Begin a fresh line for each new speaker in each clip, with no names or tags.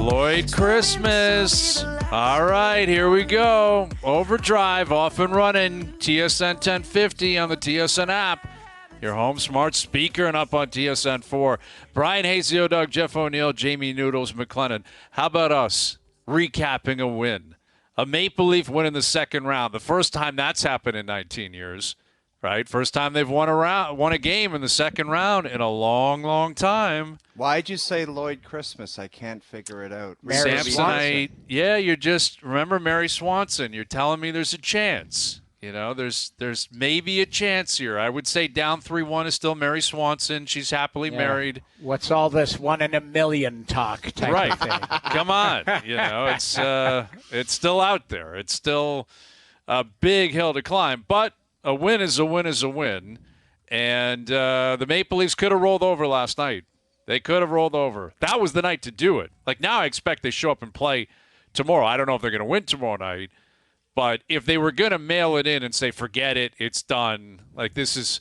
Lloyd Christmas. All right, here we go. Overdrive, off and running. TSN 1050 on the TSN app. Your home smart speaker and up on TSN 4. Brian Hazio, Doug, Jeff O'Neill, Jamie Noodles, McLennan. How about us recapping a win? A Maple Leaf win in the second round. The first time that's happened in 19 years, right? First time they've won a game in the second round in a long, long time.
Why'd you say Lloyd Christmas? I can't figure it out.
Samsonite. Yeah, you're just, remember Mary Swanson. You're telling me there's a chance. You know, there's maybe a chance here. I would say down 3-1 is still Mary Swanson. She's happily married.
What's all this 1 in a million talk type of thing?
Come on. You know, it's still out there. It's still a big hill to climb. But a win is a win is a win. And the Maple Leafs could have rolled over last night. They could have rolled over. That was the night to do it. Like, now I expect they show up and play tomorrow. I don't know if they're going to win tomorrow night. But if they were going to mail it in and say, forget it, it's done, like this is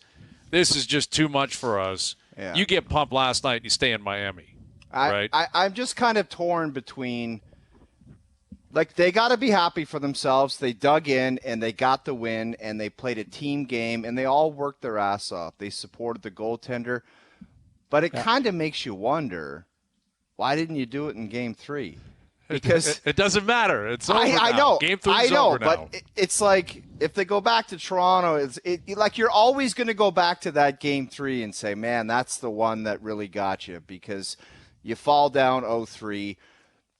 just too much for us, You get pumped last night and you stay in Miami, right?
I'm just kind of torn between, like, they got to be happy for themselves. They dug in and they got the win and they played a team game and they all worked their ass off. They supported the goaltender. But it kind of makes you wonder, why didn't you do it in Game 3? Because
it doesn't matter. It's over
I
now.
know.
Game 3
I
is
know,
over now.
but it's like if they go back to Toronto, like you're always going to go back to that Game 3 and say, man, that's the one that really got you because you fall down 0-3.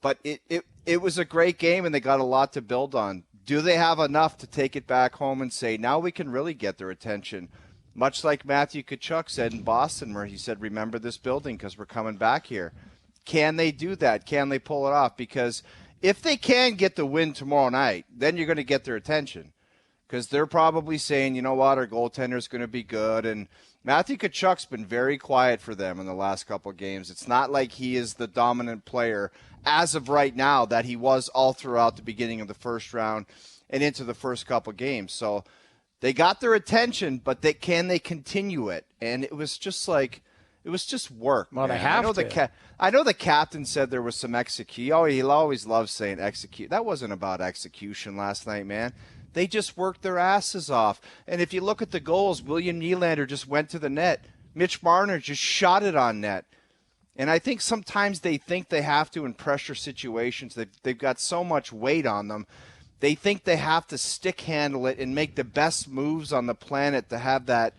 But it was a great game, and they got a lot to build on. Do they have enough to take it back home and say, now we can really get their attention? Much like Matthew Tkachuk said in Boston, where he said, remember this building because we're coming back here. Can they do that? Can they pull it off? Because if they can get the win tomorrow night, then you're going to get their attention. Because they're probably saying, you know what, our goaltender's going to be good. And Matthew Tkachuk's been very quiet for them in the last couple of games. It's not like he is the dominant player as of right now that he was all throughout the beginning of the first round and into the first couple of games. So they got their attention, but can they continue it? And it was just like, it was just work.
Well,
man.
they have to.
I know the captain said there was some execution. Oh, he always loves saying execute. That wasn't about execution last night, man. They just worked their asses off. And if you look at the goals, William Nylander just went to the net. Mitch Marner just shot it on net. And I think sometimes they think they have to in pressure situations. They've got so much weight on them. They think they have to stick handle it and make the best moves on the planet to have that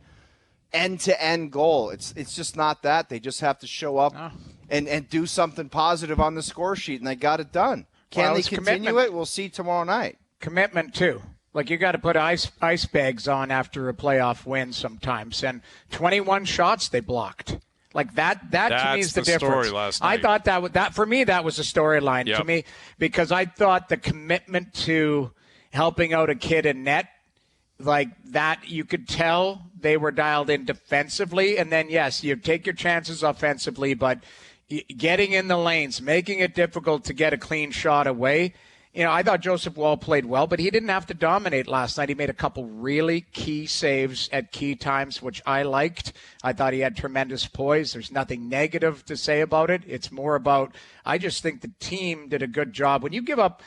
end-to-end goal. It's just not that. They just have to show up and do something positive on the score sheet, and they got it done. Can they continue it? We'll see tomorrow night.
Commitment, too. Like, you got to put ice bags on after a playoff win sometimes. And 21 shots they blocked. Like, that to me is the difference.
Story last night.
I thought that for me, that was a storyline to me, because I thought the commitment to helping out a kid in net, like that, you could tell they were dialed in defensively. And then, yes, you take your chances offensively, but getting in the lanes, making it difficult to get a clean shot away. You know, I thought Joseph Woll played well, but he didn't have to dominate last night. He made a couple really key saves at key times, which I liked. I thought he had tremendous poise. There's nothing negative to say about it. It's more about, I just think the team did a good job. When you give up,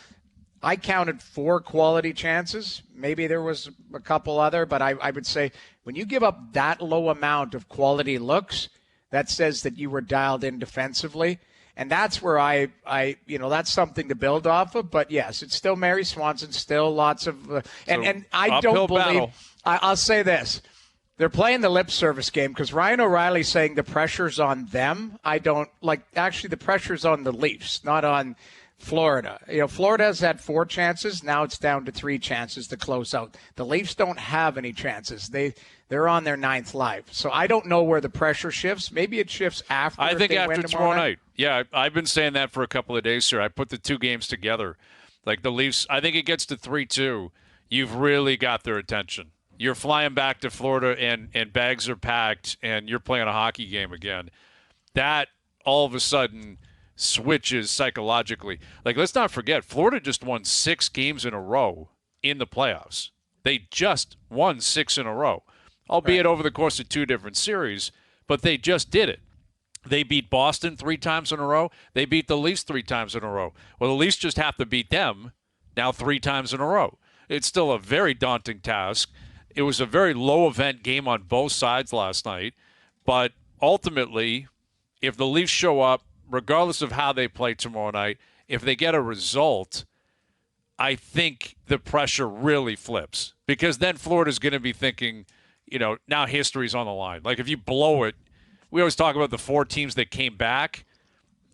I counted 4 quality chances. Maybe there was a couple other, but I would say when you give up that low amount of quality looks, that says that you were dialed in defensively. And that's where I that's something to build off of. But yes, it's still Mary Swanson, still lots of, and I don't believe, I'll say this. They're playing the lip service game because Ryan O'Reilly's saying the pressure's on them. I don't actually the pressure's on the Leafs, not on Florida. You know, Florida has had 4 chances. Now it's down to 3 chances to close out. The Leafs don't have any chances. They're on their 9th life. So I don't know where the pressure shifts. Maybe it shifts after.
I think after tomorrow night. Yeah, I've been saying that for a couple of days, sir. I put the 2 games together. Like the Leafs, I think it gets to 3-2. You've really got their attention. You're flying back to Florida and bags are packed and you're playing a hockey game again. That all of a sudden switches psychologically. Like, let's not forget, Florida just won 6 games in a row in the playoffs. They just won 6 in a row, albeit over the course of 2 different series, but they just did it. They beat Boston 3 times in a row. They beat the Leafs 3 times in a row. Well, the Leafs just have to beat them now 3 times in a row. It's still a very daunting task. It was a very low-event game on both sides last night. But ultimately, if the Leafs show up, regardless of how they play tomorrow night, if they get a result, I think the pressure really flips. Because then Florida's going to be thinking, now history's on the line. Like, if you blow it, we always talk about the 4 teams that came back.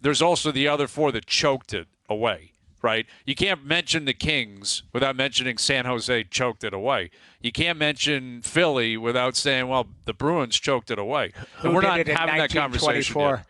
There's also the other 4 that choked it away, right? You can't mention the Kings without mentioning San Jose choked it away. You can't mention Philly without saying, well, the Bruins choked it away. And we're not having that conversation yet.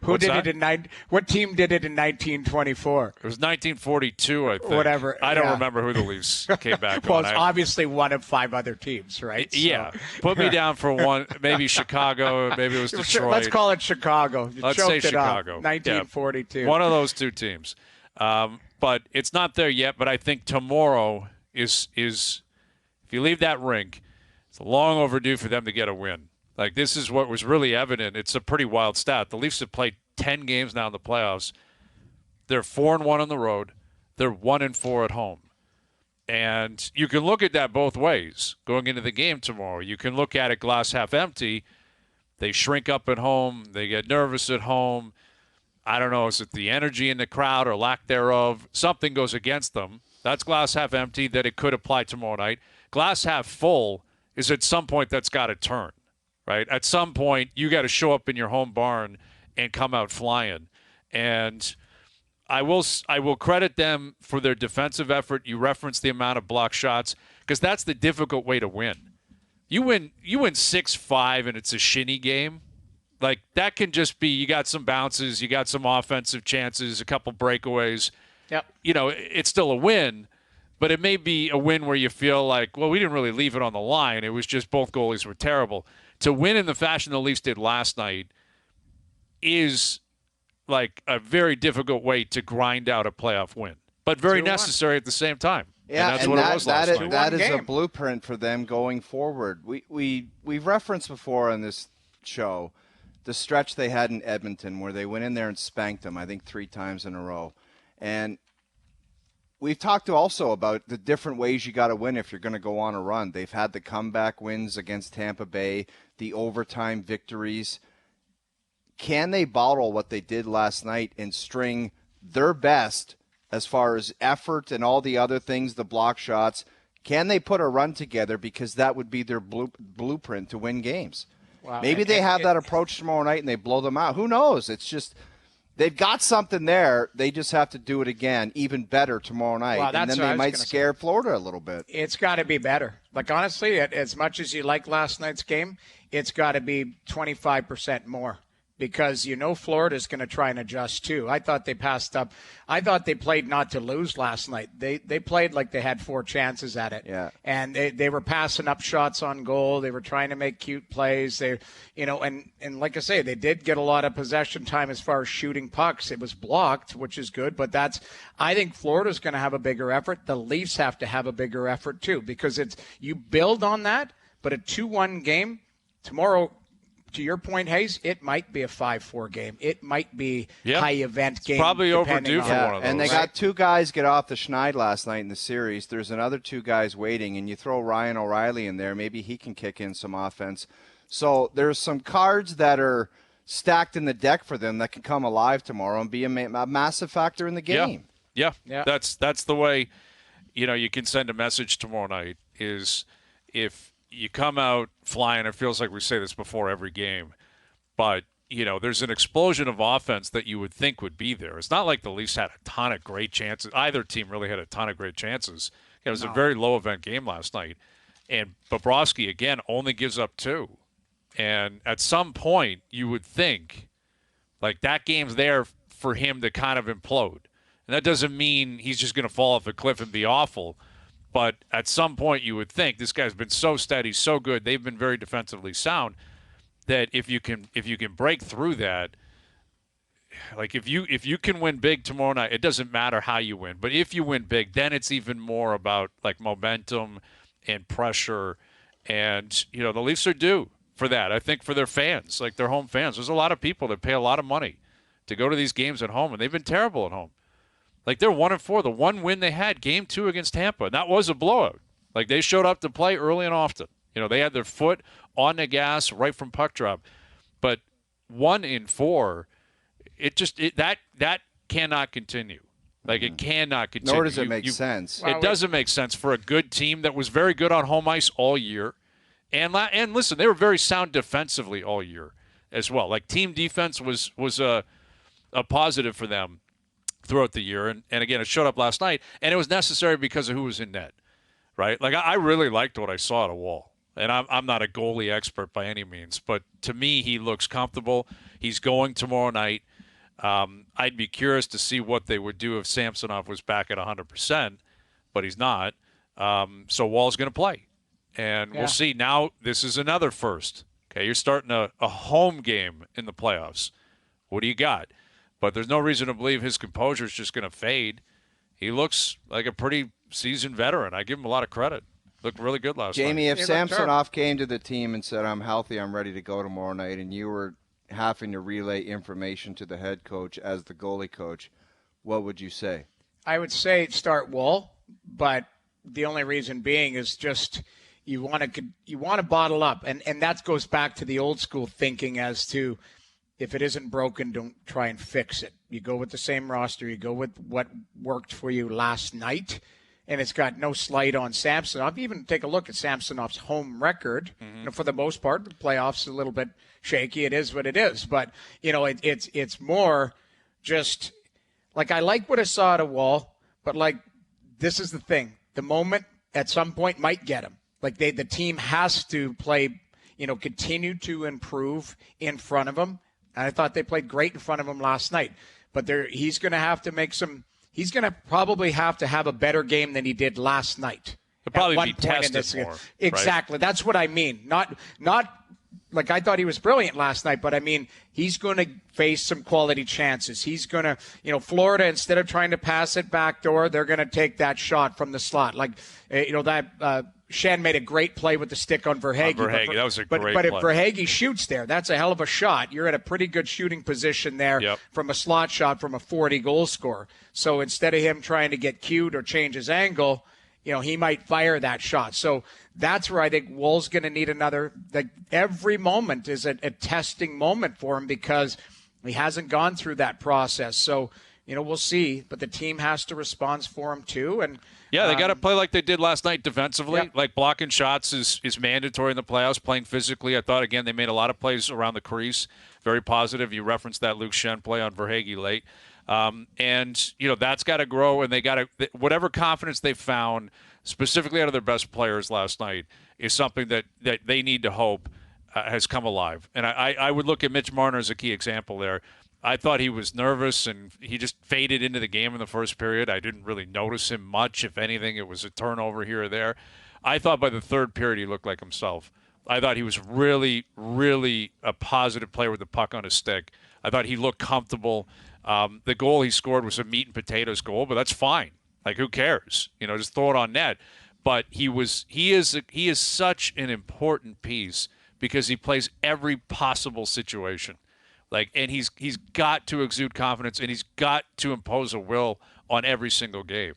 Who did it in what team did it in 1924?
It was 1942, I think.
Whatever.
I don't remember who the Leafs came back
well,
on.
it's obviously one of 5 other teams, right?
Yeah. Put me down for one. Maybe Chicago. Maybe it was Detroit.
Let's call it Chicago.
Let's say Chicago.
1942.
Yeah. One of those 2 teams. But it's not there yet. But I think tomorrow is if you leave that rink, it's long overdue for them to get a win. Like, this is what was really evident. It's a pretty wild stat. The Leafs have played 10 games now in the playoffs. They're 4-1 on the road. They're 1-4 at home. And you can look at that both ways going into the game tomorrow. You can look at it glass half empty. They shrink up at home. They get nervous at home. I don't know, is it the energy in the crowd or lack thereof? Something goes against them. That's glass half empty, that it could apply tomorrow night. Glass half full is at some point that's got to turn, right? At some point, you got to show up in your home barn and come out flying. And I will credit them for their defensive effort. You referenced the amount of block shots, because that's the difficult way to win. You win 6-5 and it's a shinny game. Like, that can just be, you got some bounces, you got some offensive chances, a couple breakaways.
Yep.
It's still a win, but it may be a win where you feel like, well, we didn't really leave it on the line. It was just both goalies were terrible. To win in the fashion the Leafs did last night is like a very difficult way to grind out a playoff win, but very necessary at the same time.
Yeah,
and that's what it was last night.
That is a blueprint for them going forward. We've referenced before on this show the stretch they had in Edmonton where they went in there and spanked them, I think 3 times in a row. And we've talked also about the different ways you got to win if you're going to go on a run. They've had the comeback wins against Tampa Bay, the overtime victories. Can they bottle what they did last night and string their best as far as effort and all the other things, the block shots? Can they put a run together, because that would be their blueprint to win games? Wow. Maybe they have that approach tomorrow night and they blow them out. Who knows? It's just they've got something there. They just have to do it again, even better tomorrow night.
Wow,
and then they might scare Florida a little bit.
It's got to be better. Like, honestly, as much as you like last night's game, it's got to be 25% more. Because Florida's going to try and adjust too. I thought they passed up. I thought they played not to lose last night. They played like they had 4 chances at it.
Yeah.
And they were passing up shots on goal. They were trying to make cute plays. And like I say, they did get a lot of possession time as far as shooting pucks. It was blocked, which is good, but I think Florida's going to have a bigger effort. The Leafs have to have a bigger effort too, because you build on that, but a 2-1 game tomorrow. To your point, Hayes, it might be a 5-4 game. It might be high-event game.
It's probably overdue for one of those.
And they got 2 guys get off the schneid last night in the series. There's another 2 guys waiting, and you throw Ryan O'Reilly in there. Maybe he can kick in some offense. So there's some cards that are stacked in the deck for them that can come alive tomorrow and be a massive factor in the game.
Yeah. That's the way, you can send a message tomorrow night is if you come out flying. It feels like we say this before every game, but there's an explosion of offense that you would think would be there. It's not like the Leafs had a ton of great chances. Either team really had a ton of great chances. It was a very low event game last night, and Bobrovsky again only gives up 2. And at some point, you would think like that game's there for him to kind of implode, and that doesn't mean he's just going to fall off a cliff and be awful. But at some point, you would think this guy's been so steady, so good. They've been very defensively sound. That if you can break through that, like if you can win big tomorrow night, it doesn't matter how you win. But if you win big, then it's even more about like momentum and pressure. And the Leafs are due. for that. I think for their fans, like their home fans, there's a lot of people that pay a lot of money to go to these games at home, and they've been terrible at home. Like they're 1-4. The one win they had, Game 2 against Tampa, and that was a blowout. Like they showed up to play early and often. They had their foot on the gas right from puck drop. But 1-4, that cannot continue. Like it cannot continue.
Nor does it make sense.
It doesn't make sense for a good team that was very good on home ice all year. And listen, they were very sound defensively all year as well. Like team defense was a positive for them throughout the year. And again, it showed up last night. And it was necessary because of who was in net, right? Like I really liked what I saw at a Wall. And I'm not a goalie expert by any means. But to me, he looks comfortable. He's going tomorrow night. I'd be curious to see what they would do if Samsonov was back at 100%, but he's not. So Wall's going to play, and we'll see. Now this is another first. Okay, you're starting a home game in the playoffs. What do you got? But there's no reason to believe his composure is just going to fade. He looks like a pretty seasoned veteran. I give him a lot of credit. Looked really good last night.
Jamie, if Samsonov came to the team and said, "I'm healthy, I'm ready to go tomorrow night," and you were having to relay information to the head coach as the goalie coach, what would you say?
I would say start Wall, but the only reason being is just you want to bottle up, and that goes back to the old school thinking as to if it isn't broken, don't try and fix it. You go with the same roster, you go with what worked for you last night, and it's got no slight on Samsonov. Even take a look at Samsonov's home record. For the most part, the playoffs are a little bit shaky. It is what it is. But, it's more just like I like what I saw at a Wall, but like this is the thing. The moment at some point might get him. Like the team has to play, continue to improve in front of him. And I thought they played great in front of him last night. But he's going to have to make some – he's going to probably have to have a better game than he did last night.
He'll probably be tested more.
Exactly.
Right?
That's what I mean. Not like I thought he was brilliant last night, but I mean he's going to face some quality chances. He's going to, Florida, instead of trying to pass it backdoor, they're going to take that shot from the slot. Like, Shen made a great play with the stick on Verhaeghe.
That was a great play.
But if Verhaeghe shoots there, that's a hell of a shot. You're in a pretty good shooting position there from a slot shot from a 40-goal scorer. So instead of him trying to get cued or change his angle, he might fire that shot. So that's where I think Wall's going to need another. Like every moment is a testing moment for him because he hasn't gone through that process. So, we'll see. But the team has to respond for him too. And
yeah, they got to play like they did last night defensively. Yep. Like blocking shots is mandatory in the playoffs. Playing physically, I thought again they made a lot of plays around the crease. Very positive. You referenced that Luke Shen play on Verhaeghe late. And that's got to grow, and they got to whatever confidence they found specifically out of their best players last night is something that they need to hope has come alive. And I would look at Mitch Marner as a key example there. I thought he was nervous, and he just faded into the game in the first period. I didn't really notice him much. If anything, it was a turnover here or there. I thought by the third period he looked like himself. I thought he was really, really a positive player with the puck on his stick. I thought he looked comfortable. The goal he scored was a meat and potatoes goal, but that's fine. Like, who cares? Just throw it on net. But he is such an important piece because he plays every possible situation. And he's got to exude confidence, and he's got to impose a will on every single game.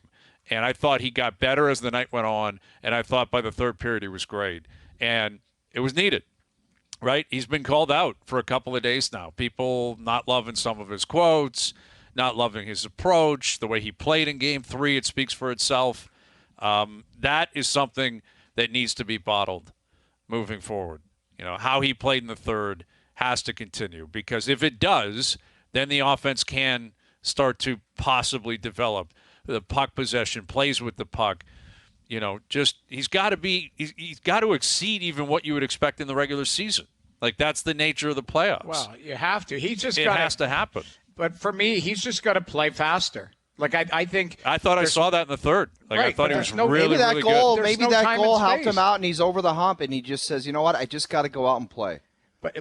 And I thought he got better as the night went on, and I thought by the third period he was great. And it was needed. Right? He's been called out for a couple of days now. People not loving some of his quotes, not loving his approach, the way he played in Game 3. It speaks for itself. That is something that needs to be bottled moving forward. How he played in the third has to continue, because if it does, then the offense can start to possibly develop. The puck possession, plays with the puck. He's got to exceed even what you would expect in the regular season. Like, that's the nature of the playoffs.
Well, you have to. It
has to happen.
But for me, he's just got to play faster. Like, I think.
I thought I saw that in the third. Like, right, I thought he was really,
maybe that
really
goal,
good.
Maybe that goal helped him out, and he's over the hump, and he just says, you know what, I just got to go out and play.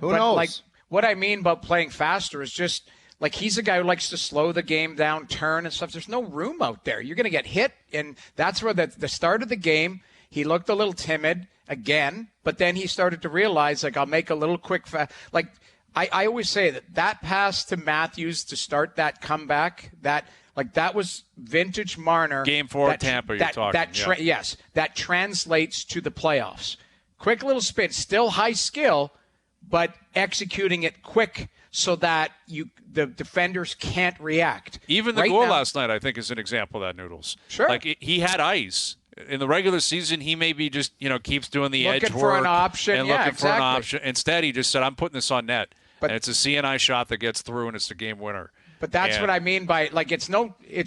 Who knows?
Like, what I mean about playing faster is just. Like, he's a guy who likes to slow the game down, turn and stuff. There's no room out there. You're going to get hit, and that's where the start of the game, He looked a little timid again, but then he started to realize, like, I'll make a little quick like I always say that pass to Matthews to start that comeback, that was vintage Marner.
Game 4 at Tampa, you're talking.
Yes, that translates to the playoffs. Quick little spin, still high skill, but executing it quick so that the defenders can't react.
Even the goal last night, I think, is an example of that, Noodles.
Sure.
Like, he had ice. In the regular season, he maybe just, keeps doing the edge work.
Looking for an option.
And looking for an option. Instead, he just said, I'm putting this on net. And it's a CNI shot that gets through, and it's the game winner.
But that's what I mean by, like, it's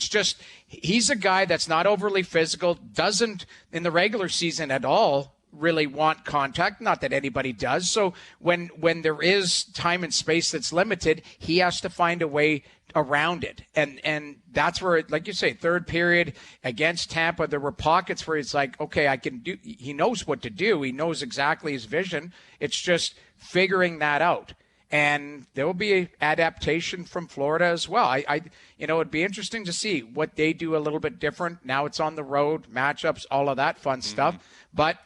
just, he's a guy that's not overly physical, doesn't, in the regular season at all, really want contact. Not that anybody does. So when there is time and space that's limited, he has to find a way around it. And that's where, like you say, third period against Tampa, there were pockets where it's like, okay, he knows what to do. He knows exactly his vision. It's just figuring that out. And there will be adaptation from Florida as well. It'd be interesting to see what they do a little bit different. Now it's on the road, matchups, all of that fun stuff. But,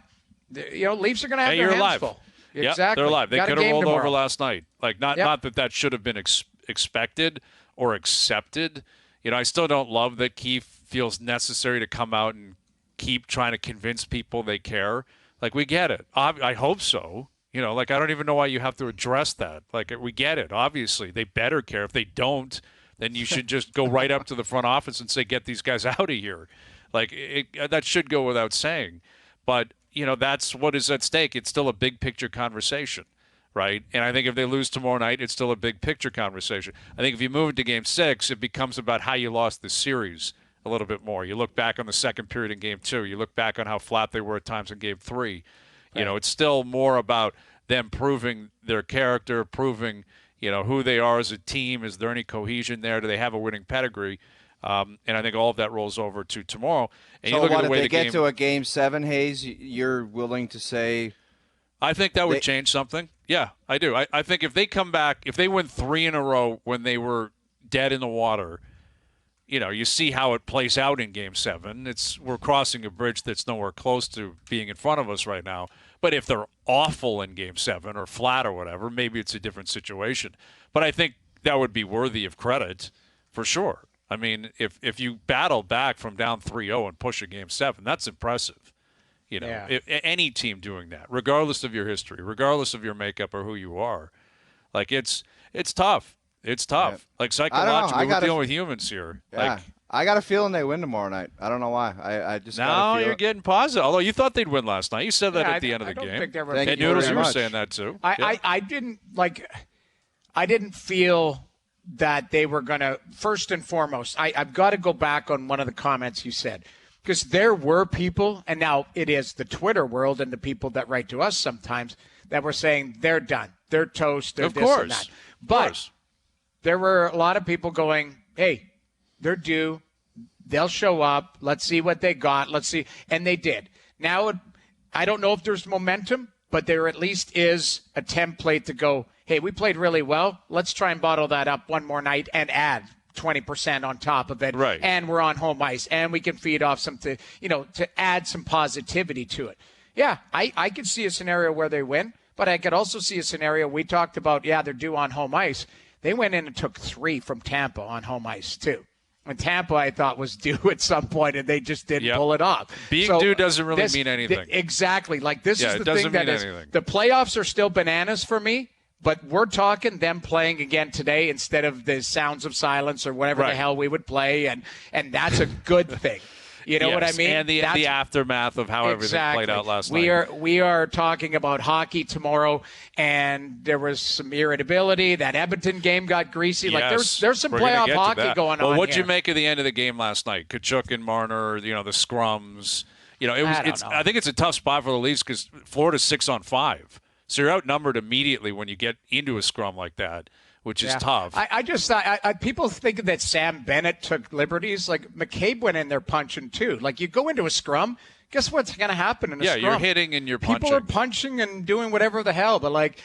Leafs are going to have their hands full.
Exactly. Yeah, they're live. They could have rolled over last night. Like, not that should have been expected or accepted. I still don't love that Keefe feels necessary to come out and keep trying to convince people they care. Like, we get it. I hope so. I don't even know why you have to address that. Like, we get it. Obviously, they better care. If they don't, then you should just go right up to the front office and say, get these guys out of here. Like, that should go without saying. But, that's what is at stake. It's still a big picture conversation, right? And I think if they lose tomorrow night, it's still a big picture conversation. I think if you move into Game 6, it becomes about how you lost the series a little bit more. You look back on the second period in Game 2. You look back on how flat they were at times in Game 3. It's still more about them proving their character, proving, who they are as a team. Is there any cohesion there? Do they have a winning pedigree? And I think all of that rolls over to tomorrow. And
so
you look
what,
at the way
if they
the
get to a Game 7, Hayes, you're willing to say?
I think that would change something. Yeah, I do. I think if they come back, if they win 3 in a row when they were dead in the water, you see how it plays out in Game 7. We're crossing a bridge that's nowhere close to being in front of us right now. But if they're awful in Game 7 or flat or whatever, maybe it's a different situation. But I think that would be worthy of credit for sure. I mean, if you battle back from down 3-0 and push a Game 7, that's impressive. Any team doing that, regardless of your history, regardless of your makeup or who you are, like it's tough. It's tough. Yeah. Like, psychologically, we're dealing with humans here.
Yeah. I got a feeling they win tomorrow night. I don't know why. I just
now you're getting positive. Although you thought they'd win last night, you said that at the end of the game.
And
Noodles, you were saying that too.
I didn't feel that they were going to. First and foremost, I've got to go back on one of the comments you said, because there were people, and now it is the Twitter world and the people that write to us sometimes that were saying they're done, they're toast, they're this and that. But there were a lot of people going, hey, they're due. They'll show up. Let's see what they got. Let's see. And they did. Now, I don't know if there's momentum, but there at least is a template to go, hey, we played really well. Let's try and bottle that up one more night and add 20% on top of it.
Right.
And we're on home ice. And we can feed off to add some positivity to it. Yeah, I could see a scenario where they win, but I could also see a scenario we talked about, they're due on home ice. They went in and took 3 from Tampa on home ice, too. And Tampa, I thought, was due at some point, and they just didn't pull it off.
Being due doesn't really mean anything.
Exactly. Like, this is the thing that is
anything.
The playoffs are still bananas for me, but we're talking them playing again today instead of the sounds of silence or whatever the hell we would play, and that's a good thing. You know what I mean?
And the aftermath of how everything played out last night.
We are talking about hockey tomorrow, and there was some irritability. That Edmonton game got greasy.
Yes.
Like there's some playoff hockey going on.
Well, what'd you make of the end of the game last night? Kachuk and Marner, the scrums. I think it's a tough spot for the Leafs because Florida's 6-on-5. So you're outnumbered immediately when you get into a scrum like that, which is tough.
I just thought people think that Sam Bennett took liberties. Like, McCabe went in there punching too. Like, you go into a scrum, guess what's going to happen in a
Yeah,
scrum?
you're hitting and you're punching.
People are punching and doing whatever the hell, but like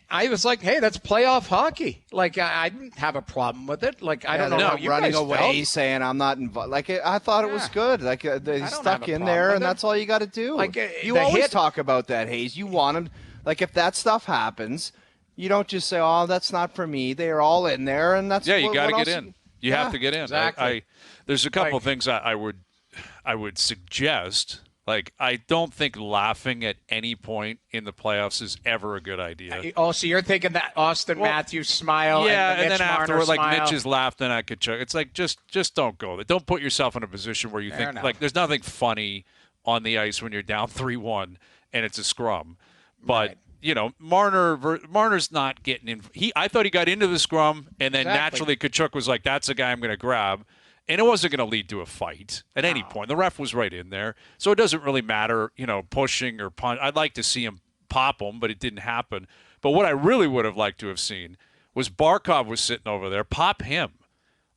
I was like, hey, that's playoff hockey. Like I didn't have a problem with it. Like I don't know how you
running
guys
away
felt.
saying I'm not involved. Like I thought it was good. Like they
have
stuck
a
in
problem
there,
with
and
it.
that's all you got to do.
Like,
you
the
always
hit-
talk about that, Hayes. You want them. Like if that stuff happens, you don't just say, "Oh, that's not for me." They are all in there, and that's
you got to
what
get
else
in. You have to get in.
exactly.
There's a couple things I would suggest. Like, I don't think laughing at any point in the playoffs is ever a good idea.
Oh, so you're thinking that Austin Matthews smile?
Yeah,
and, the
then
Mitch Marner
afterward, like
smile.
Mitch is laughing at Kachuk. It's like just don't go there. Don't put yourself in a position where you think
enough.
like there's nothing funny on the ice when you're down 3-1 and it's a scrum. But
Right.
Marner's not getting in. I thought he got into the scrum, and then
Exactly.
naturally Kachuk was like, "That's a guy I'm going to grab." And it wasn't going to lead to a fight at any point. The ref was right in there. So it doesn't really matter, pushing or punch. I'd like to see him pop him, but it didn't happen. But what I really would have liked to have seen was Barkov was sitting over there. Pop him.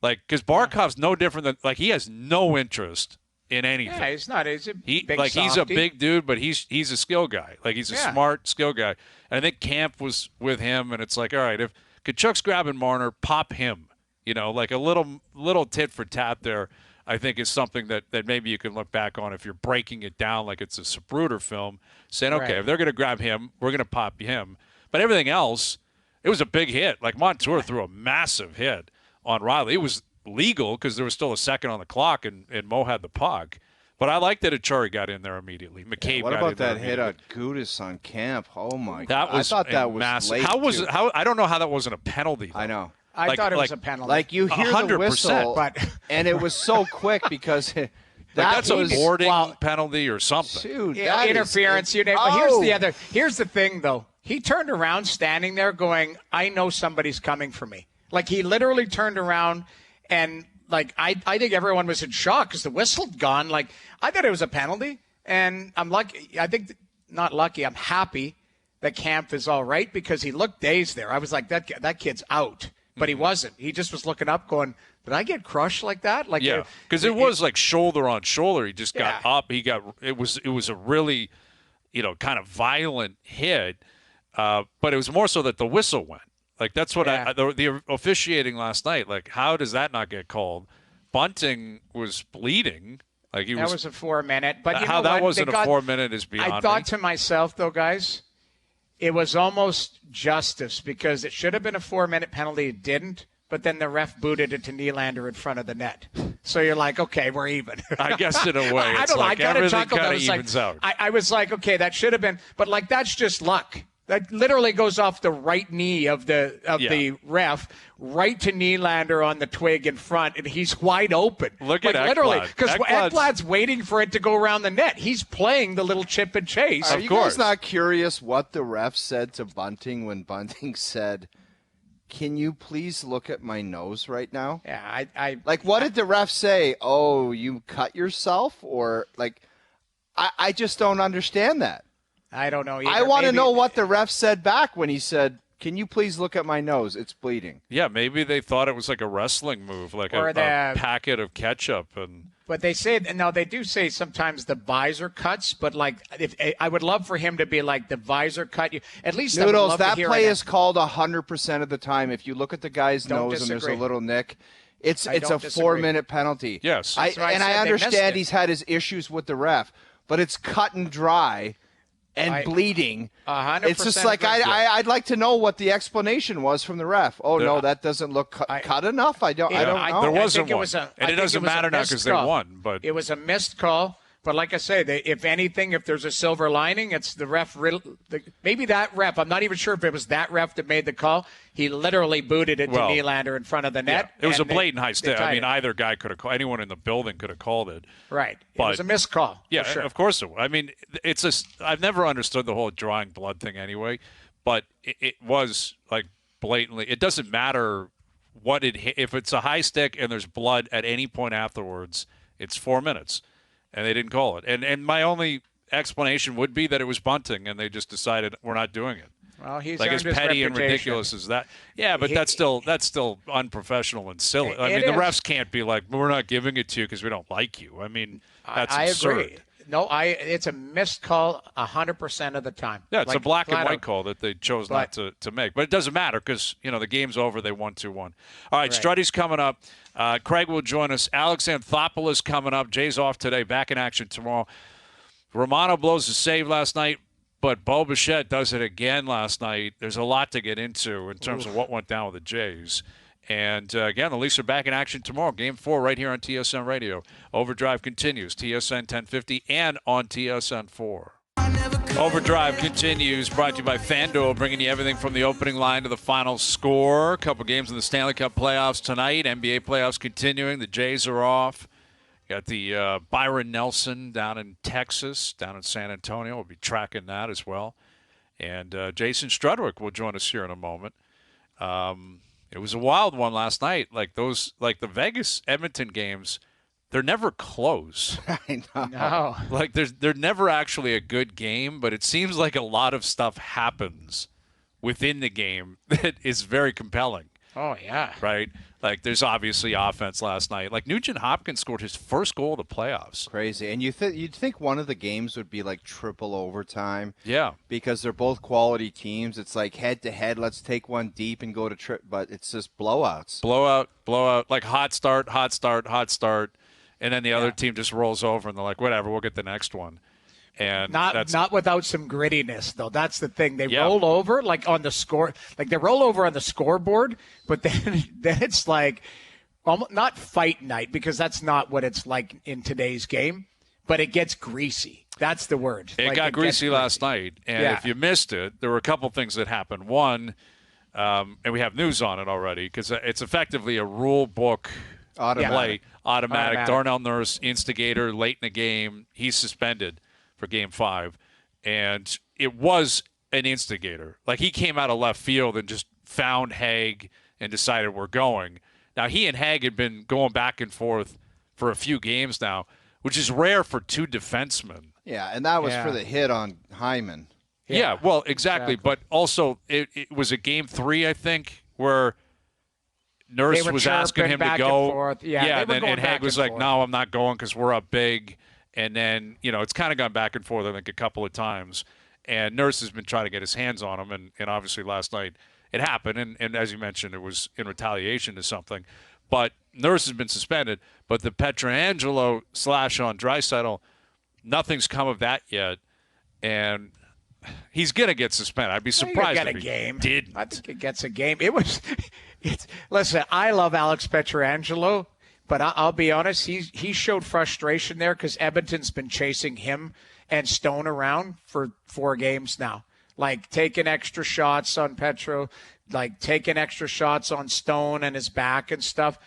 Like, because Barkov's no different than, like, he has no interest in anything.
Yeah, he's not. He's a big
He's a
softy.
big dude, but he's a skill guy. Like, he's a smart skill guy. And I think Camp was with him, and it's like, all right, if Kachuk's grabbing Marner, pop him. Like a little tit for tat there, I think is something that maybe you can look back on if you're breaking it down like it's a Zapruder film, saying, okay,
Right.
if they're going to grab him, we're going to pop him. But everything else, it was a big hit. Like Montour threw a massive hit on Riley. It was legal because there was still a second on the clock and Mo had the puck. But I like that Achari got in there immediately. McCabe
What
got
about
in there
that hit
immediately.
on Gudis on Camp? Oh my
That
god!
was
I thought that was
massive.
late.
How was
too.
it? How I don't know how that wasn't a penalty. Though.
I know.
I thought it was a penalty.
Like you hear the
100%,
whistle,
but-
and it was so quick because
That's
was
a boarding penalty or something.
Dude,
Yeah,
that
interference.
Is,
You know, but here's the thing, though. He turned around, standing there, going, "I know somebody's coming for me." Like he literally turned around, and like I think everyone was in shock because the whistle had gone. Like I thought it was a penalty, and I'm lucky. I think not lucky. I'm happy that Camp is all right because he looked dazed there. I was like, that kid's out, but he wasn't. He just was looking up, going, "Did I get crushed like that?" Like
Yeah, because it was like shoulder on shoulder. He just got
Yeah.
up. It was a really, kind of violent hit. But it was more so that the whistle went. Like that's what
Yeah.
the officiating last night. Like how does that not get called? Bunting was bleeding. Like he
that was a 4-minute. But you
how
know
that
what?
wasn't
They
a
got-
4-minute is beyond
I thought
me.
to myself, though, guys, it was almost justice because it should have been a 4-minute penalty. It didn't. But then the ref booted it to Nylander in front of the net. So you're like, okay, we're even.
I guess in a way,
I
it's
don't know.
like
I kind of
everything
chuckled. I
kind of
was like,
evens out.
I was like, okay, that should have been. But like, that's just luck. That literally goes off the right knee of the ref right to Nylander on the twig in front, and he's wide open.
Look at
literally
Ekblad.
because
Ekblad's-
Ekblad's waiting for it to go around the net. He's playing the little chip and chase.
Are
Of
you
course.
guys not curious what the ref said to Bunting when Bunting said, "Can you please look at my nose right now?"
Yeah, I
Like, what did the ref say? Oh, you cut yourself, or like, I just don't understand that.
I don't know.
I
either.
want to
Maybe-
know what the ref said back when he said, "Can you please look at my nose? It's bleeding."
Yeah, maybe they thought it was like a wrestling move, like
Or
a
the-
packet of ketchup and.
But they say no. They do say sometimes the visor cuts, but like if I would love for him to be like the visor cut. You at least I would
Noodles,
love to
that
hear
play
it.
is called 100% of the time. If you look at the guy's
Don't
nose and there's
disagree.
a little nick, it's
I
a
don't disagree.
4-minute penalty.
Yes.
That's why I
and
said
I
they missed
understand
it.
he's had his issues with the ref, but it's cut and dry and bleeding.
100%
It's just like
agree.
I'd like to know what the explanation was from the ref. Oh no, that doesn't look cut enough. I don't know.
There wasn't
I think it
one.
was a-
And
I
it
think
doesn't
was a
matter now
missed
'cause they
call.
won, but-
it was a missed call. But like I say, if anything, if there's a silver lining, it's the ref. Maybe that ref. I'm not even sure if it was that ref that made the call. He literally booted it
Well,
to Nylander in front of the net.
It was a
and they-
blatant high
they
stick.
tied
I mean,
it.
either guy could have called. Anyone in the building could have called it.
Right.
But-
It was a missed call.
Yeah,
for sure.
of course it was. I mean, it's a. I've never understood the whole drawing blood thing anyway, but it was like blatantly. It doesn't matter what it hit. If it's a high stick and there's blood at any point afterwards, it's 4 minutes, and they didn't call it. And my only explanation would be that it was bunting, and they just decided we're not doing it.
Well, he's
like as
earned his
petty and
reputation.
ridiculous as that. Yeah, but that's still unprofessional and silly. I mean, the
is.
refs can't be like, we're not giving it to you because we don't like you. I mean, that's
I
absurd.
agree. No, it's a missed call 100% of the time.
Yeah, it's a black and white
out.
call that they chose not to make. But it doesn't matter because, the game's over. They won 2-1. All right, Strutty's coming up. Craig will join us. Alex Anthopoulos coming up. Jay's off today. Back in action tomorrow. Romano blows the save last night, but Bo Bichette does it again last night. There's a lot to get into in terms of what went down with the Jays. And, again, the Leafs are back in action tomorrow. Game 4 right here on TSN Radio. Overdrive continues. TSN 1050 and on TSN 4. Overdrive continues, brought to you by FanDuel, bringing you everything from the opening line to the final score. A couple games in the Stanley Cup playoffs tonight. NBA playoffs continuing. The Jays are off. Got the Byron Nelson down in Texas, down in San Antonio. We'll be tracking that as well. And Jason Strudwick will join us here in a moment. It was a wild one last night. Like the Vegas Edmonton games, they're never close.
I know.
No.
Like they're never actually a good game, but it seems like a lot of stuff happens within the game that is very compelling.
Oh, yeah.
Right? Like there's obviously offense last night. Like Nugent Hopkins scored his first goal of the playoffs.
Crazy. And you'd think one of the games would be like triple overtime.
Yeah.
Because they're both quality teams. It's like head to head, let's take one deep and go to trip, but it's just blowouts.
Blowout, like hot start, and then the other team just rolls over and they're like, whatever, we'll get the next one. And
not without some grittiness, though. That's the thing. They roll over like on the score, like they roll over on the scoreboard, but then it's like almost not fight night because that's not what it's like in today's game. But it gets greasy. That's the word.
It got greasy last night, and if you missed it, there were a couple things that happened. One, and we have news on it already because it's effectively a rule book play, automatic. Darnell Nurse, instigator, late in the game, he's suspended for Game 5, and it was an instigator. Like, he came out of left field and just found Haig and decided we're going. Now, he and Haig had been going back and forth for a few games now, which is rare for two defensemen.
Yeah, and that was for the hit on Hyman.
Yeah, well, exactly. But also, it was a Game 3, I think, where Nurse was asking him to go. And Haig was like, no, I'm not going because we're up big. And then, it's kind of gone back and forth, I think, a couple of times. And Nurse has been trying to get his hands on him. And obviously last night it happened. And as you mentioned, it was in retaliation to something. But Nurse has been suspended. But the Pietrangelo slash on Draisaitl, nothing's come of that yet. And he's going to get suspended. I'd be surprised if he didn't.
I think it gets a game. Listen, I love Alex Pietrangelo. But I'll be honest, he showed frustration there because Edmonton's been chasing him and Stone around for 4 games now. Like taking extra shots on Petro, like taking extra shots on Stone and his back and stuff.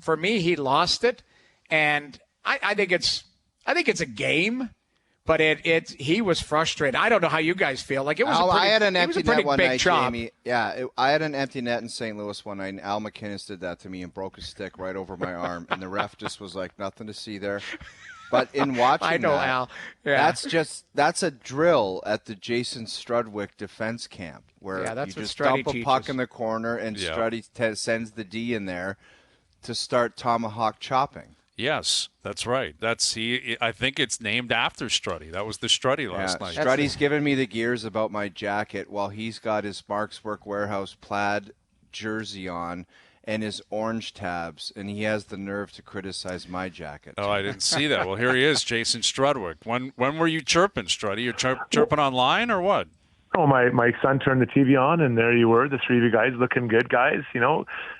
For me, he lost it. And I think it's a game. But he was frustrated. I don't know how you guys feel. Like it was.
I had an empty net one night,
job.
Jamie. Yeah, I had an empty net in St. Louis one night. And Al McInnes did that to me and broke a stick right over my arm, and the ref just was like, nothing to see there. But in watching,
I know,
that,
Al. Yeah.
that's a drill at the Jason Strudwick defense camp where you just dump a puck in the corner and Struddy sends the D in there to start tomahawk chopping.
Yes, that's right. I think it's named after Struddy. That was the Struddy last night.
Struddy's giving me the gears about my jacket while he's got his Mark's Work Warehouse plaid jersey on and his orange tabs, and he has the nerve to criticize my jacket.
Oh, I didn't see that. Well, here he is, Jason Strudwick. When were you chirping, Struddy? You're chirping online or what?
Oh, my son turned the TV on, and there you were, the three of you guys looking good, guys.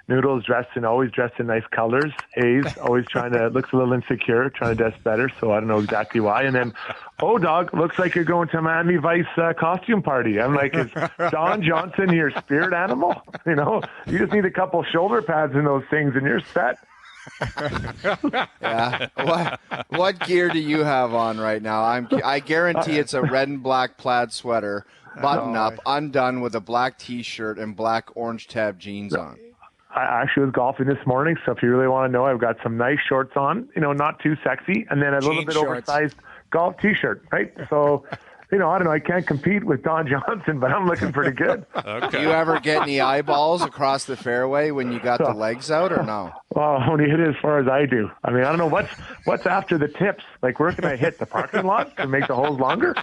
Noodles always dressed in nice colors. Hayes always looks a little insecure, trying to dress better, so I don't know exactly why. And then, dog, looks like you're going to Miami Vice costume party. I'm like, is Don Johnson your spirit animal? You just need a couple shoulder pads in those things, and you're set.
Yeah. What gear do you have on right now? I guarantee it's a red and black plaid sweater, button up, undone with a black T-shirt and black orange tab jeans on.
I actually was golfing this morning, so if you really want to know, I've got some nice shorts on, not too sexy, and then a little bit oversized golf T-shirt, right? So I don't know. I can't compete with Don Johnson, but I'm looking pretty good.
Okay.
Do you ever get any eyeballs across the fairway when you got the legs out, or no?
Well, only hit it as far as I do. I mean, I don't know what's after the tips. Like, where can I hit the parking lot to make the holes longer?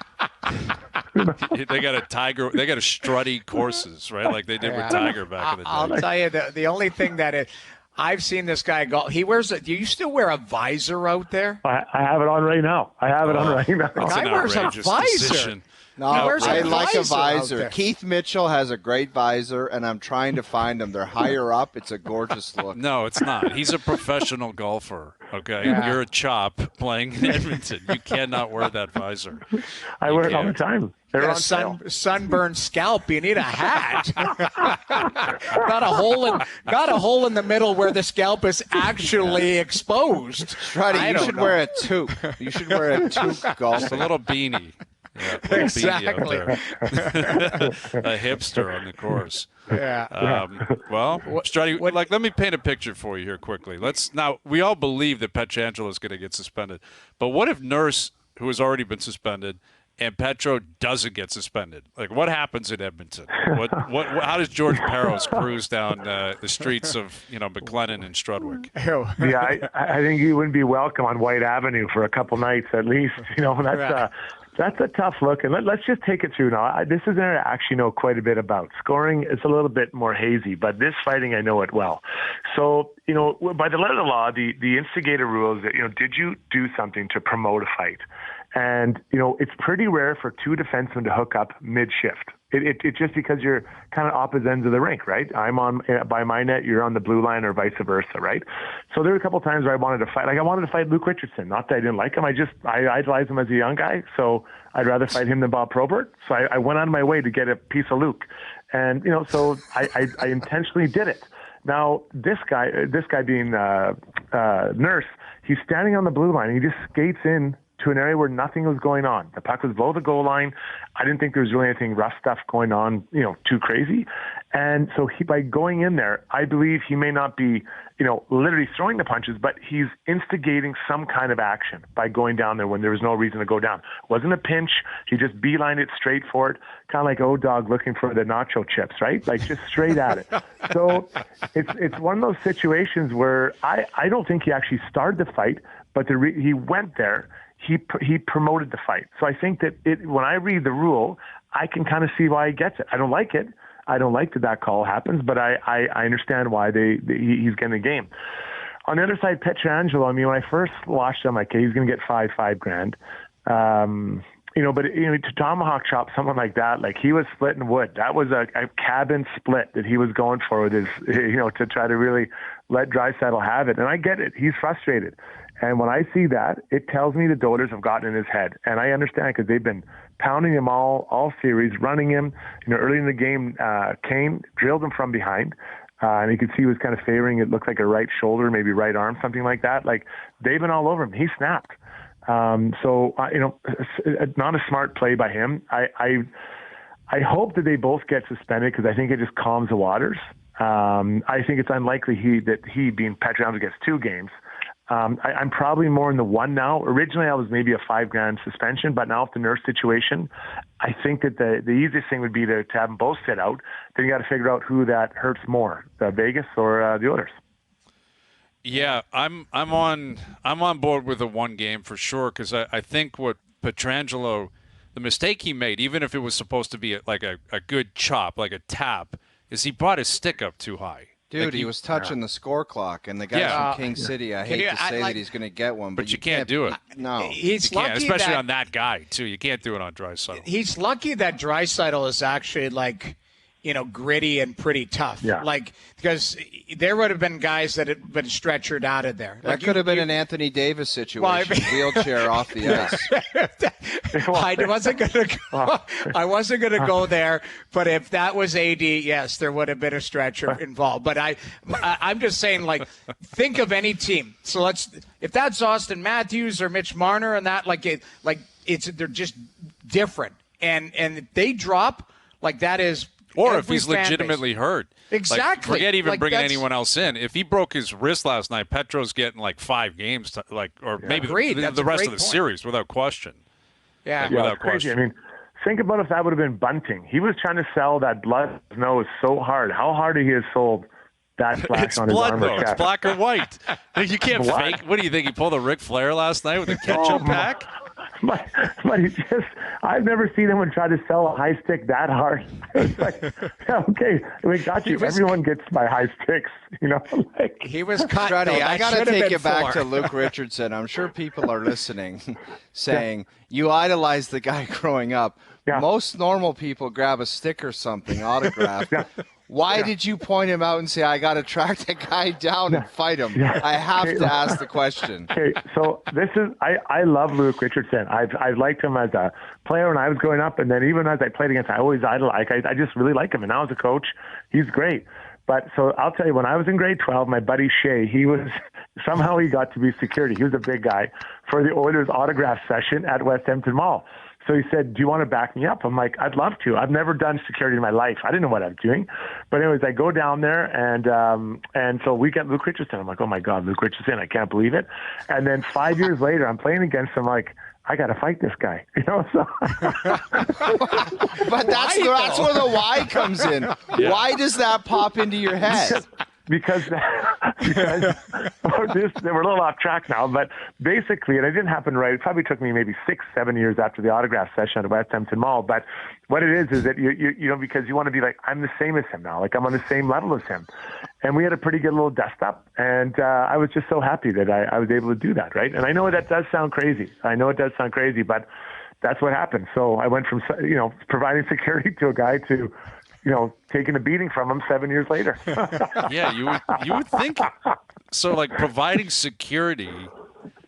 They got a Tiger. They got a strutty courses, right? Like they did with Tiger back in the day.
I'll tell you, the only thing that I've seen this guy golf. He wears do you still wear a visor out there?
I have it on right now.
That's
Guy
an
wears a
outrageous
visor.
decision.
No, I like a visor. Keith Mitchell has a great visor, and I'm trying to find them. They're higher up. It's a gorgeous look.
No, it's not. He's a professional golfer. Okay, you're a chop playing in Edmonton. You cannot wear that visor.
I wear it all the time. They're on sale.
Sunburned scalp. You need a hat. got a hole in the middle where the scalp is actually exposed.
Strutty, you should wear a toque. You should wear a toque golf.
Just a little beanie. Yeah, a little
Exactly.
beanie out there. A hipster on the course.
Yeah.
Well, Strutty, let me paint a picture for you here quickly. Now, we all believe that Pietrangelo is going to get suspended, but what if Nurse, who has already been suspended, and Petro doesn't get suspended? Like, what happens in Edmonton? How does George Parros cruise down the streets of McLennan and Strudwick?
Yeah, I think he wouldn't be welcome on White Avenue for a couple nights at least. That's a tough look. And let's just take it through now. This is an area I actually know quite a bit about. Scoring is a little bit more hazy, but this fighting, I know it well. So, by the letter of the law, the instigator rules that, did you do something to promote a fight? And, it's pretty rare for two defensemen to hook up mid-shift. It's just because you're kind of opposite ends of the rink, right? I'm on by my net, you're on the blue line, or vice versa, right? So there were a couple times where I wanted to fight. Like, I wanted to fight Luke Richardson. Not that I didn't like him. I idolized him as a young guy, so I'd rather fight him than Bob Probert. So I went out of my way to get a piece of Luke. And, so I intentionally did it. Now, this guy being Nurse, he's standing on the blue line. He just skates in to an area where nothing was going on. The puck was below the goal line. I didn't think there was really anything rough stuff going on, too crazy. And so by going in there, I believe he may not be, literally throwing the punches, but he's instigating some kind of action by going down there when there was no reason to go down. It wasn't a pinch. He just beelined it straight for it, kind of like O-Dog looking for the nacho chips, right? Like, just straight at it. So it's one of those situations where I don't think he actually started the fight, but he went there. He promoted the fight. So I think that when I read the rule, I can kind of see why he gets it. I don't like it. I don't like that call happens, but I understand why he's getting a game. On the other side, Pietrangelo, I mean, when I first watched him, like, he's going to get $5,000. But to tomahawk chop someone like that, like, he was splitting wood. That was a cabin split that he was going for with his, to try to really let Draisaitl have it. And I get it. He's frustrated. And when I see that, it tells me the doters have gotten in his head. And I understand because they've been pounding him all series, running him. Early in the game, Kane drilled him from behind. And you could see he was kind of favoring, it looked like a right shoulder, maybe right arm, something like that. Like, they've been all over him. He snapped. Not a smart play by him. I hope that they both get suspended because I think it just calms the waters. I think it's unlikely that he being Pietrangelo, gets 2 games. I'm probably more in the 1 now. Originally, I was maybe a $5,000 suspension, but now with the Nurse situation, I think that the easiest thing would be to have them both sit out. Then you got to figure out who that hurts more, Vegas or the Oilers.
Yeah, I'm on board with the 1 game for sure because I think what Pietrangelo, the mistake he made, even if it was supposed to be a good chop, like a tap, is he brought his stick up too high.
Dude, he was touching the score clock, and the guy from King City, I hate to say that he's going to get one.
But you can't do it.
No.
He's
you
lucky
can't, especially
that,
on that guy, too. You can't do it on Draisaitl.
He's lucky that Draisaitl is actually, gritty and pretty tough.
Yeah.
Because there would have been guys that had been stretchered out of there.
That could have been an Anthony Davis situation, wheelchair off the ice.
I wasn't going to go there, but if that was AD, yes, there would have been a stretcher involved. But I'm just saying, think of any team. So if that's Austin Matthews or Mitch Marner and that, they're just different. And if they drop, that is.
Or if he's legitimately hurt.
Exactly.
Forget even bringing anyone else in. If he broke his wrist last night, Petro's getting 5 games, maybe the rest of the series without question.
Yeah.
Without question.
I mean, think about if that would have been Bunting. He was trying to sell that blood in his nose so hard. How hard he has sold that flash
It's
on his
blood,
arm
though.
or
It's
chest.
black or white. You can't
What?
fake. What do you think? He pulled a Ric Flair last night with a ketchup pack?
But he just, I've never seen anyone try to sell a high stick that hard. It's like, yeah, okay, we got you. Everyone gets my high sticks, you know. Like,
He was cut.
Struddy,
though.
I
That
got to
should have
take
been
it back
4.
to Luke Richardson. I'm sure people are listening saying, you idolized the guy growing up.
Yeah.
Most normal people grab a stick or something, autograph. Why did you point him out and say, I got to track the guy down and fight him?
Yeah.
I have to ask the question.
Okay, so this is I love Luke Richardson. I've liked him as a player when I was growing up, and then even as I played against, I always idolized. I just really like him, and now as a coach, he's great. But so I'll tell you, when I was in grade 12, my buddy Shea, he got to be security. He was a big guy for the Oilers autograph session at West Hampton Mall. So he said, do you want to back me up? I'm like, I'd love to. I've never done security in my life. I didn't know what I was doing. But anyways, I go down there, and so we get Luke Richardson. I'm like, oh, my God, Luke Richardson. I can't believe it. And then 5 years later, I'm playing against him like, I got to fight this guy. You know, so
But that's where the why comes in. Why does that pop into your head?
because we're a little off track now, but basically, and it didn't happen right. It probably took me maybe 6-7 years after the autograph session at West Hampton Mall. But what it is that you know, because you want to be like, I'm the same as him now, like I'm on the same level as him. And we had a pretty good little dust up, and I was just so happy that I was able to do that, right? And I know that does sound crazy. But that's what happened. So I went from, you know, providing security to a guy to, you know, taking a beating from him 7 years later.
Yeah, you would think so. Like providing security,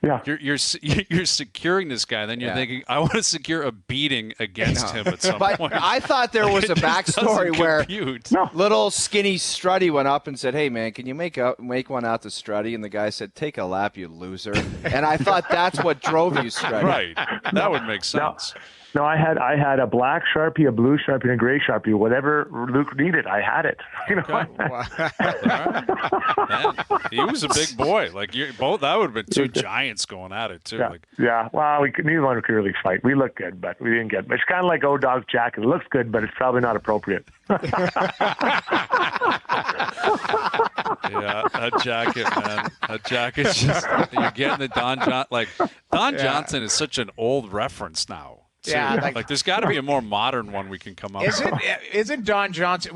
Yeah.
you're securing this guy. Then you're thinking, I want to secure a beating against him at some
But
point.
I thought there was a
It just
backstory
doesn't
where
compute.
little skinny Struddy went up and said, hey, man, can you make one out to Struddy? And the guy said, take a lap, you loser. And I thought that's what drove you, Struddy.
Right, that would make sense.
No, I had a black Sharpie, a blue Sharpie, and a gray Sharpie. Whatever Luke needed, I had it. You know?
Man, he was a big boy. Like you both, that would have been two giants going at it too.
Yeah.
Like,
Yeah. Well, neither one could really fight. We looked good, but we didn't get. It's kind of like O-Dog's jacket. It looks good, but it's probably not appropriate.
yeah, that jacket, man. That jacket's just you're getting the Don Johnson is such an old reference now. too.
Yeah,
like there's got to be a more modern one we can come up with.
Isn't Don Johnson?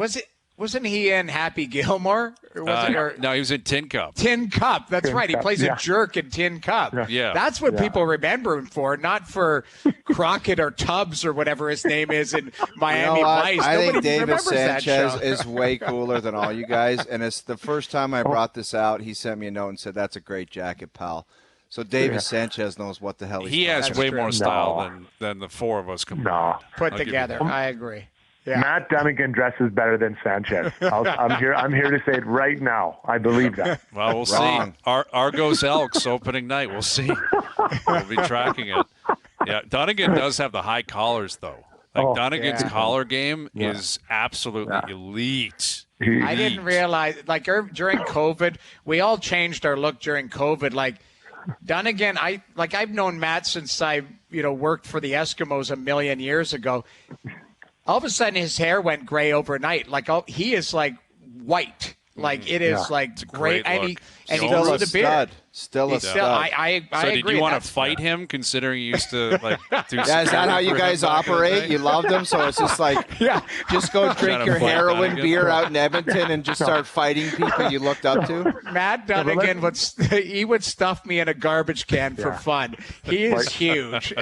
Wasn't he in Happy Gilmore? Or was it, or
no, he was in Tin Cup.
Tin Cup. That's right. He
Cup,
plays
yeah.
a jerk in Tin Cup.
Yeah.
That's what people remember him for, not for Crockett or Tubbs or whatever his name is in Miami
You know what?
Vice.
I think
Nobody
David
remembers that
Sanchez
show.
is way cooler than all you guys. And it's the first time I brought this out, he sent me a note and said, that's a great jacket, pal. So David Sanchez knows what the hell
He has
talking
way
about.
more style than the four of us combined.
Put
I'll give you
together.
that.
I agree. Yeah.
Matt Dunnigan dresses better than Sanchez. I'm here to say it right now. I believe that.
Well, we'll
Wrong.
see. Argos Elks opening night. We'll see. We'll be tracking it. Yeah, Dunnigan does have the high collars, though. Like Dunnigan's collar game is absolutely elite.
I didn't realize, like, during COVID, we all changed our look during COVID. Like, Dunnigan, I've known Matt since I, worked for the Eskimos a million years ago. All of a sudden, his hair went gray overnight. Like, he is like white. Like it is like
great
and
look.
he
Still
grows
a
a beard.
stud. Still a stud.
I
So did
agree.
you want to
That's-
fight him, considering you used to do
Yeah, is that how you guys operate? You love them, so it's just like, just go drink
to
your
fight
heroin
Dunnigan.
beer out in Edmonton and just start fighting people you looked up to?
Matt Dunnigan would stuff me in a garbage can for fun. He is huge.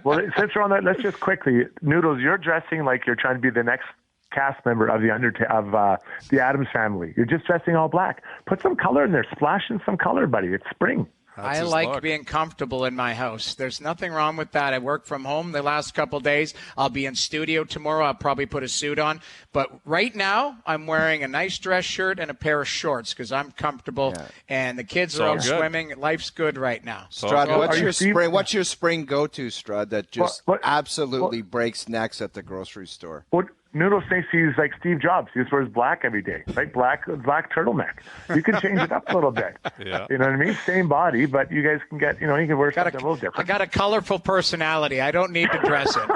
Well, since we're on that, let's just quickly, Noodles, you're dressing like you're trying to be the next cast member of the Addams Family. You're just dressing all black. Put some color in there. Splash in some color, buddy. It's spring.
I
his
like
look.
being comfortable in my house. There's nothing wrong with that. I work from home the last couple days. I'll be in studio tomorrow. I'll probably put a suit on. But right now, I'm wearing a nice dress shirt and a pair of shorts because I'm comfortable.
Yeah.
And the kids
all
are out
good.
swimming. Life's good right now.
Strud,
Are
what's
you
your
Steve?
spring? What's your spring go-to, Strud? That just
What-
absolutely breaks necks at the grocery store.
What Noodles thinks he's like Steve Jobs. He just wears black every day, right? Black turtleneck. You can change it up a little bit.
Yeah.
You know what I mean? Same body, but you guys can get, you can wear something a little different.
I got a colorful personality. I don't need to dress it.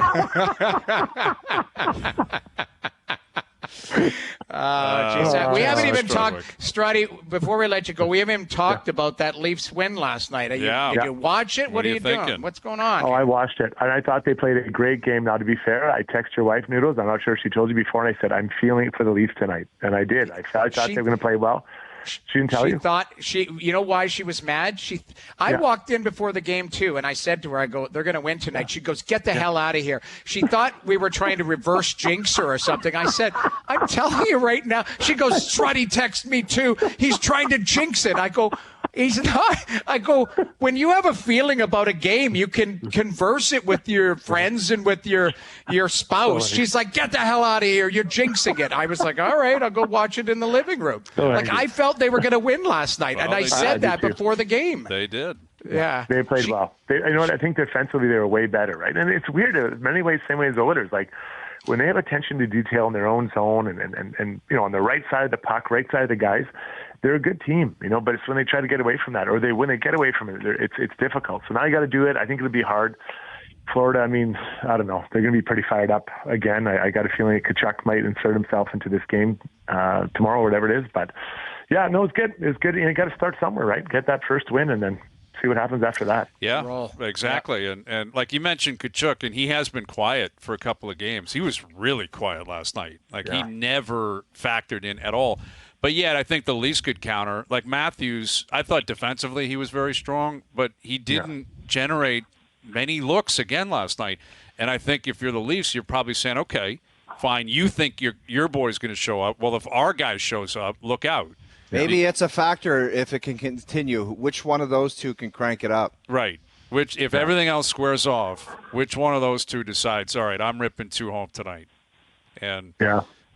We haven't even talked, Strutty, before we let you go, we haven't even talked about that Leafs win last night. Did you watch it? What are you doing? What's going on?
Oh, I watched it, and I thought they played a great game. Now, to be fair, I texted your wife, Noodles. I'm not sure if she told you before, and I said, I'm feeling it for the Leafs tonight. And I did. I thought they were going to play well. She didn't tell you?
She thought you know why she was mad? I walked in before the game too, and I said to her, I go, they're going to win tonight. She goes, get the hell out of here. She thought we were trying to reverse jinx her or something. I said, I'm telling you right now. She goes, Strutty texted me too. He's trying to jinx it. I go, he's not. I go, when you have a feeling about a game, you can converse it with your friends and with your spouse. She's like, get the hell out of here. You're jinxing it. I was like, all right, I'll go watch it in the living room. Like, I felt they were going to win last night, and I said that before the game.
They did.
Yeah.
They played well. You know what? I think defensively they were way better, right? And it's weird in many ways, same way as the Oilers. Like, when they have attention to detail in their own zone and on the right side of the puck, right side of the guys, they're a good team, but it's when they try to get away from that, or when they get away from it, it's difficult. So now you got to do it. I think it'll be hard. Florida, I don't know. They're going to be pretty fired up again. I got a feeling Tkachuk might insert himself into this game tomorrow, or whatever it is. But yeah, no, it's good. It's good. You got to start somewhere, right? Get that first win, and then see what happens after that.
Yeah, exactly. Yeah. And like you mentioned, Tkachuk, and he has been quiet for a couple of games. He was really quiet last night. He never factored in at all. But yet, I think the Leafs could counter. Like Matthews, I thought defensively he was very strong, but he didn't generate many looks again last night. And I think if you're the Leafs, you're probably saying, okay, fine, you think your boy's going to show up. Well, if our guy shows up, look out.
Maybe it's a factor if it can continue. Which one of those two can crank it up?
Right. Which, if everything else squares off, which one of those two decides, all right, I'm ripping 2 home tonight? And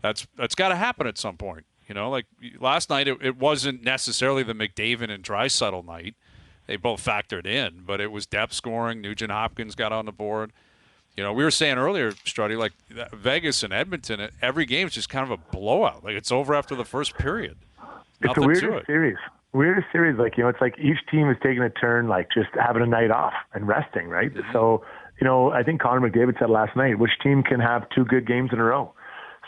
that's got to happen at some point. Like last night, it wasn't necessarily the McDavid and Draisaitl night. They both factored in, but it was depth scoring. Nugent Hopkins got on the board. We were saying earlier, Strutty, like Vegas and Edmonton, every game is just kind of a blowout. Like it's over after the first period.
It's the weirdest series. Weirdest series. Like, it's like each team is taking a turn, like just having a night off and resting, right? Mm-hmm. So, I think Connor McDavid said last night, which team can have 2 good games in a row?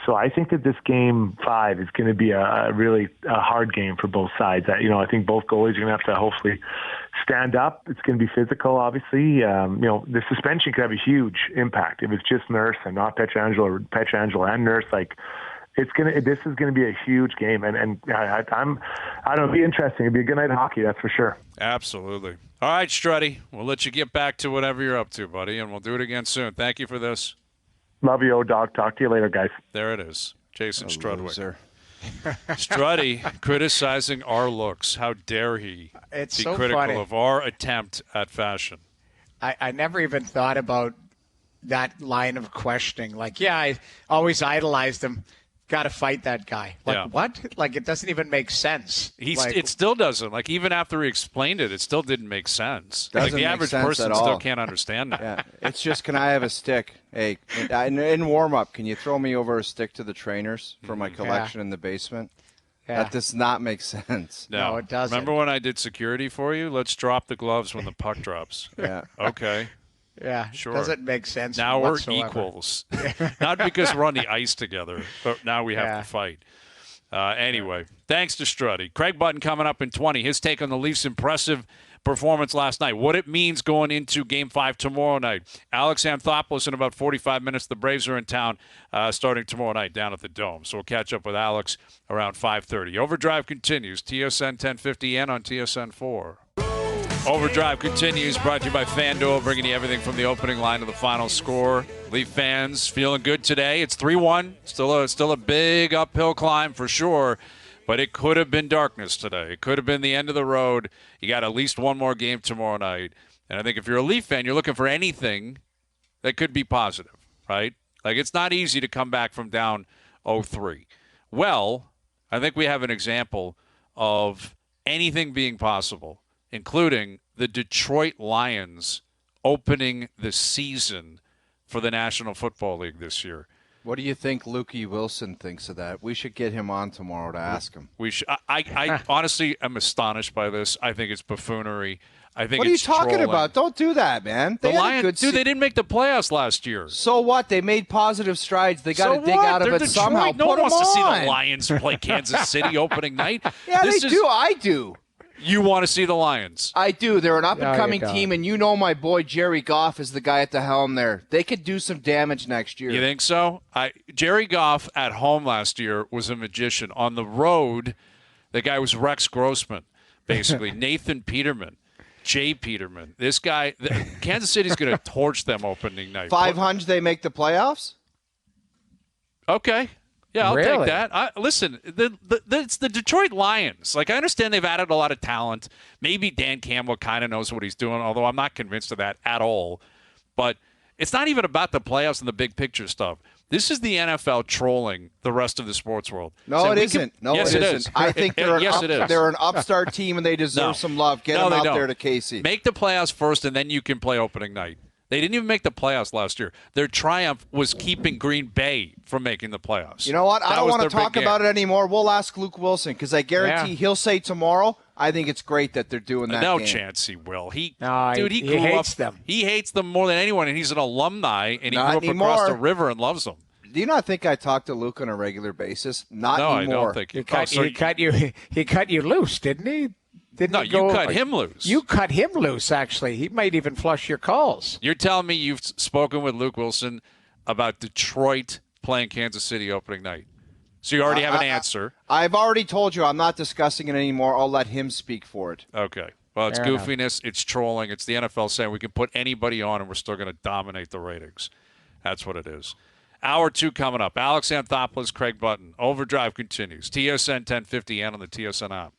So I think that this game 5 is going to be a really hard game for both sides. I think both goalies are going to have to hopefully stand up. It's going to be physical, obviously. The suspension could have a huge impact if it's just Nurse and not Pietrangelo, or Pietrangelo and Nurse. Like, this is going to be a huge game, and I don't know, it'll be interesting. It'll be a good night of hockey, that's for sure.
Absolutely. All right, Strutty, we'll let you get back to whatever you're up to, buddy, and we'll do it again soon. Thank you for this.
Love you, O-Dog. Talk to you later, guys.
There it is. Jason Strudwick. Strutty criticizing our looks. How dare he be
so
critical
funny.
of our attempt at fashion?
I never even thought about that line of questioning. Like, I always idolized him. Got to fight that guy. Like, what? Like, it doesn't even make sense.
It still doesn't. Like, even after he explained it still didn't make sense.
Doesn't
the average person still can't understand that.
Yeah, it's just, can I have a stick? Hey, in warm-up, can you throw me over a stick to the trainers for my collection in the basement? Yeah. That does not make sense.
No, it doesn't.
Remember when I did security for you? Let's drop the gloves when the puck drops.
Yeah.
Okay.
Yeah,
sure.
Doesn't make sense.
Now
whatsoever.
we're equals. Not because we're on the ice together, but now we have to fight. Anyway, thanks to Strutty. Craig Button coming up in 20. His take on the Leafs' impressive performance last night. What it means going into Game 5 tomorrow night. Alex Anthopoulos in about 45 minutes. The Braves are in town starting tomorrow night down at the Dome. So we'll catch up with Alex around 5:30. Overdrive continues. TSN 1050 and on TSN 4. Overdrive continues, brought to you by FanDuel, bringing you everything from the opening line to the final score. Leaf fans feeling good today. It's 3-1. Still a big uphill climb for sure, but it could have been darkness today. It could have been the end of the road. You got at least one more game tomorrow night. And I think if you're a Leaf fan, you're looking for anything that could be positive, right? Like, it's not easy to come back from down 0-3. Well, I think we have an example of anything being possible, including the Detroit Lions opening the season for the National Football League this year.
What do you think Lukey Wilson thinks of that? We should get him on tomorrow to ask him.
We should. I honestly am astonished by this. I think it's buffoonery. I think
What are you
it's
talking
trolling.
about? Don't do that, man.
The
They had a
Lions,
good
dude, they didn't make the playoffs last year.
So what? They made positive strides. They got
So
to dig
what?
out of
They're
it
Detroit.
somehow.
No one
Put
wants
'em
to see
on.
the Lions play Kansas City opening night.
Yeah,
This
they
is-
do. I do.
You want to see the Lions?
I do. They're an up-and-coming
you don't.
team, and you know my boy Jerry Goff is the guy at the helm there. They could do some damage next year.
You think so? Jerry Goff at home last year was a magician. On the road, the guy was Rex Grossman, basically. Nathan Peterman. Jay Peterman. This guy, Kansas City's going to torch them opening night.
500, they make the playoffs?
Okay. Yeah, I'll
Really?
take that. Listen, it's the Detroit Lions. Like, I understand they've added a lot of talent. Maybe Dan Campbell kind of knows what he's doing, although I'm not convinced of that at all. But it's not even about the playoffs and the big picture stuff. This is the NFL trolling the rest of the sports world.
No,
Saying
it
we
isn't.
can-
No,
yes,
it
it
isn't.
is.
I think
Yes, it is.
they're an upstart team, and they deserve
No.
some love. Get
No,
them
they
out
don't.
there to Casey.
Make the playoffs first, and then you can play opening night. They didn't even make the playoffs last year. Their triumph was keeping Green Bay from making the playoffs.
You know what? I
That
don't
was
want to
their big
talk
game.
about it anymore. We'll ask Luke Wilson because I guarantee
Yeah.
he'll say tomorrow, I think it's great that they're doing that
No
game.
chance he will.
No,
Dude, he
he
grew
hates
up.
them.
He hates them more than anyone, and he's an alumni, and he
Not
grew up across
anymore.
the river and loves them.
Do you not think I talk to Luke on a regular basis? Not
No, I
anymore.
don't think
He cut you loose, didn't he? Didn't
No,
he
you
go-
cut him loose.
You cut him loose, actually. He might even flush your calls.
You're telling me you've spoken with Luke Wilson about Detroit playing Kansas City opening night. So you already have an answer.
I've already told you I'm not discussing it anymore. I'll let him speak for it.
Okay. Well, it's
Fair enough.
goofiness. It's trolling. It's the NFL saying we can put anybody on and we're still going to dominate the ratings. That's what it is. Hour 2 coming up. Alex Anthopoulos, Craig Button. Overdrive continues. TSN 1050 and on the TSN app.